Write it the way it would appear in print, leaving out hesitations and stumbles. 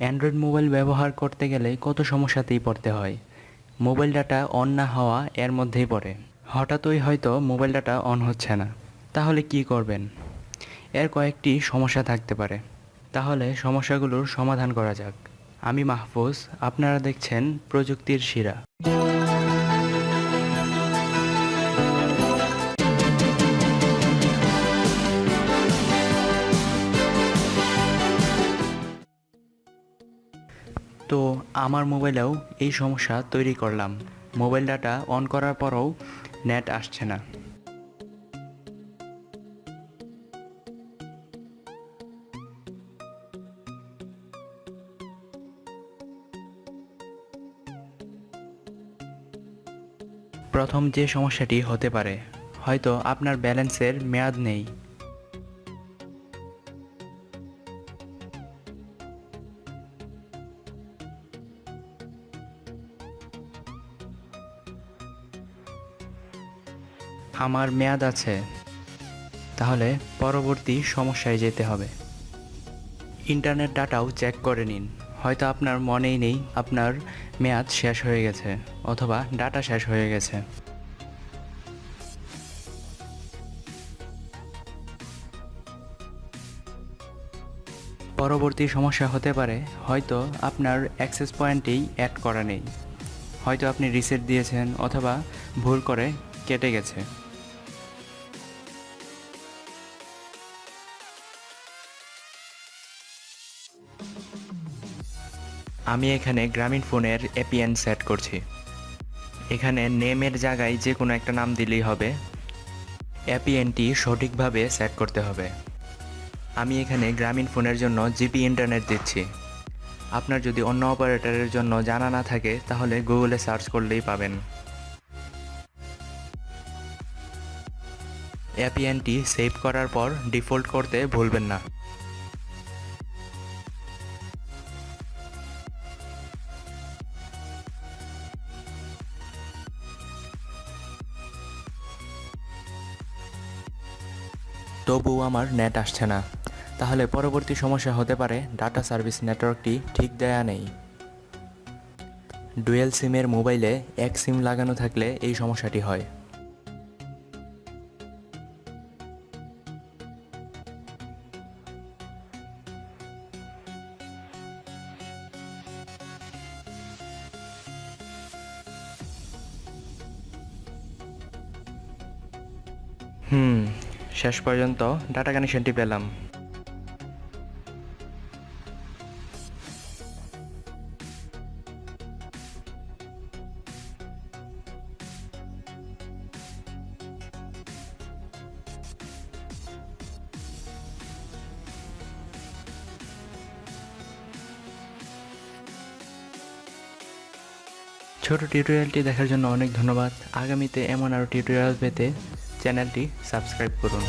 Android mobile ব্যবহার করতে গেলে কত সমস্যাতেই পড়তে হয়। মোবাইল ডাটা অন না হওয়া এর মধ্যেই পড়ে। হঠাৎই হয়তো মোবাইল ডাটা অন হচ্ছে না, তাহলে কি করবেন? এর কয়েকটি সমস্যা থাকতে পারে। তাহলে সমস্যাগুলোর সমাধান করা যাক। আমি মাহফুজ, আপনারা দেখছেন প্রযুক্তির শিরা। তো আমার মোবাইলেও এই সমস্যা তৈরি করলাম। মোবাইল ডাটা অন করার পরও নেট আসছে না। প্রথম যে সমস্যাটি হতে পারে, হয়তো আপনার ব্যালেন্সের মেয়াদ নেই। আমার মেয়াদ আছে, তাহলে পরবর্তী সমস্যায় যেতে হবে। ইন্টারনেট ডাটাও চেক করে নিন। হয়তো আপনার মনেই নেই আপনার মেয়াদ শেষ হয়ে গেছে, অথবা ডাটা শেষ হয়ে গেছে। পরবর্তী সমস্যা হতে পারে, হয়তো আপনার অ্যাক্সেস পয়েন্টেই অ্যাড করা নেই। হয়তো আপনি রিসেট দিয়েছেন, অথবা ভুল করে কেটে গেছে। আমি এখানে গ্রামীণ ফোনের এপিএন সেট করছি। এখানে নেমের জায়গায় যে কোনো একটা নাম দিলেই হবে। এপিএনটি সঠিকভাবে সেট করতে হবে। আমি এখানে গ্রামীণ ফোনের জন্য জিপি ইন্টারনেট দিচ্ছি। আপনার যদি অন্য অপারেটরের জন্য জানা না থাকে, তাহলে গুগলে সার্চ করলেই পাবেন। এপিএনটি সেভ করার পর ডিফল্ট করতে ভুলবেন না। তবুও আমার নেট আসছে না, তাহলে পরবর্তী সমস্যা হতে পারে ডাটা সার্ভিস নেটওয়ার্কটি ঠিক দেয়া নেই। ডুয়েল সিমের মোবাইলে এক সিম লাগানো থাকলে এই সমস্যাটি হয়। শেষ পর্যন্ত ডাটা কানেকশনটি পেলাম। ছোট টিউটোরিয়ালটি দেখার জন্য অনেক ধন্যবাদ। আগামীতে এমন আরও টিউটোরিয়াল পেতে চ্যানেলটি সাবস্ক্রাইব করুন।